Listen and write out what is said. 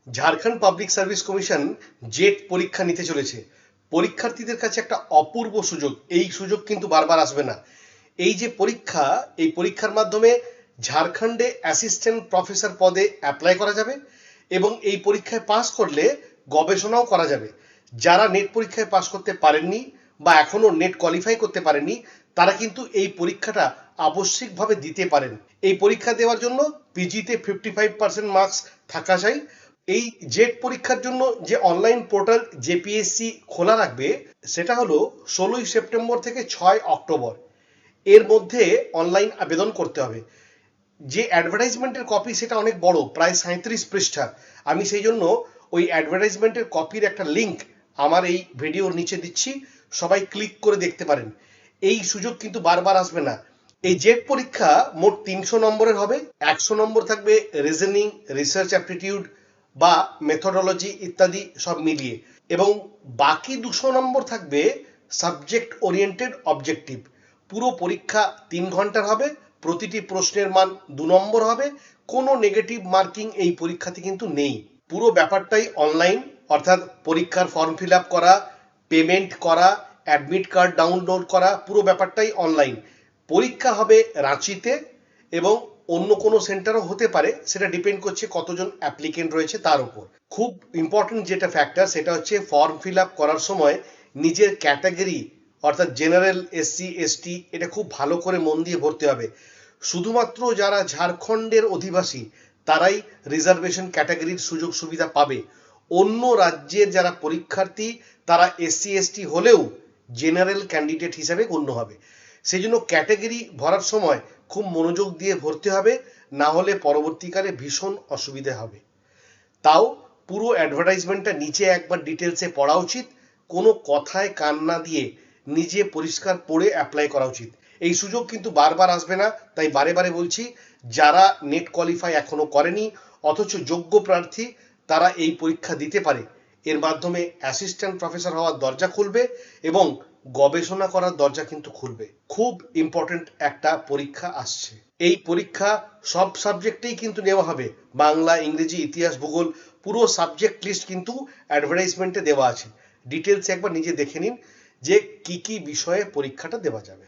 Jharkhand public service commission jet পরীক্ষা নিতে চলেছে। পরীক্ষার্থীদের কাছে একটা অপূর্ব সুযোগ, এই সুযোগ কিন্তু বারবার আসবে না। এই যে পরীক্ষা, এই পরীক্ষার মাধ্যমে ঝাড়খণ্ডে অ্যাসিস্ট্যান্ট প্রফেসর পদে অ্যাপ্লাই করা যাবে এবং এই পরীক্ষায় পাশ করলে গবেষণাও করা যাবে। যারা নেট পরীক্ষায় পাশ করতে পারেননি বা এখনো নেট কোয়ালিফাই করতে পারেননি, তারা কিন্তু এই পরীক্ষাটা আবশ্যিকভাবে দিতে পারেন। এই পরীক্ষা দেওয়ার জন্য পিজিতে 55% মার্কস থাকা চাই। এই জেট পরীক্ষার জন্য যে অনলাইন পোর্টাল জেপিএসসি খোলা রাখবে, সেটা হলো 16ই সেপ্টেম্বর থেকে 6 অক্টোবর। এর মধ্যে অনলাইন আবেদন করতে হবে। যে অ্যাডভার্টাইজমেন্টের কপি সেটা অনেক বড়, প্রায় 37 পৃষ্ঠার। আমি সেই জন্য ওই অ্যাডভার্টাইজমেন্টের কপির একটা লিঙ্ক আমার এই ভিডিওর নিচে দিচ্ছি, সবাই ক্লিক করে দেখতে পারেন। এই সুযোগ কিন্তু বারবার আসবে না। এই জেট পরীক্ষা মোট 300 নম্বরের হবে। 100 নম্বর থাকবে রিজনিং, রিসার্চ অ্যাপটিটিউড বা মেথোডোলজি ইত্যাদি সব মিলিয়ে, এবং বাকি 200 নম্বর থাকবে সাবজেক্ট ওরিয়েন্টেড অবজেক্টিভ। পুরো পরীক্ষা 3 ঘন্টার হবে। প্রতিটি প্রশ্নের মান 2 নম্বর হবে। কোনো নেগেটিভ মার্কিং এই পরীক্ষাতে কিন্তু নেই। পুরো ব্যাপারটাই অনলাইন, অর্থাৎ পরীক্ষার ফর্ম ফিল আপ করা, পেমেন্ট করা, অ্যাডমিট কার্ড ডাউনলোড করা, পুরো ব্যাপারটাই অনলাইন। পরীক্ষা হবে রাঁচিতে এবং অন্য কোনো সেন্টারও হতে পারে, সেটা ডিপেন্ড করছে কতজন অ্যাপ্লিকেন্ট রয়েছে তার উপর। খুব ইম্পর্টেন্ট যেটা ফ্যাক্টর, সেটা হচ্ছে ফর্ম ফিল আপ করার সময় নিজের ক্যাটাগরি, অর্থাৎ জেনারেল, এসসি, এসটি, এটা খুব ভালো করে মন দিয়ে ভরতে হবে। শুধুমাত্র যারা ঝাড়খণ্ডের অধিবাসী তারাই রিজার্ভেশন ক্যাটাগরির সুযোগ সুবিধা পাবে। অন্য রাজ্যের যারা পরীক্ষার্থী তারা এসসি, এসটি হলেও জেনারেল ক্যান্ডিডেট হিসাবে গণ্য হবে। সেই জন্য ক্যাটাগরি ভরার সময় খুব মনোযোগ দিয়ে ভরতে হবে, না হলে পরবর্তীকালে ভীষণ অসুবিধে হবে। তাও পুরো অ্যাডভার্টাইজমেন্টটা নিচে একবার ডিটেলসে পড়া উচিত। কোনো কথায় কান না দিয়ে নিজে পরিষ্কার পড়ে অ্যাপ্লাই করা উচিত। এই সুযোগ কিন্তু বারবার আসবে না, তাই বারে বারে বলছি, যারা নেট কোয়ালিফাই এখনো করেনি অথচ যোগ্য প্রার্থী, তারা এই পরীক্ষা দিতে পারে। এর মাধ্যমে অ্যাসিস্ট্যান্ট প্রফেসর হওয়ার দরজা খুলবে এবং গবেষণা করার দরজা কিন্তু খুলবে। খুব ইম্পর্টেন্ট একটা পরীক্ষা আসছে। এই পরীক্ষা সব সাবজেক্টেই কিন্তু নেওয়া হবে, বাংলা, ইংরেজি, ইতিহাস, ভূগোল, পুরো সাবজেক্ট লিস্ট কিন্তু অ্যাডভার্টাইজমেন্টে দেওয়া আছে। ডিটেলস একবার নিজে দেখে নিন যে কি কি বিষয়ে পরীক্ষাটা দেওয়া যাবে।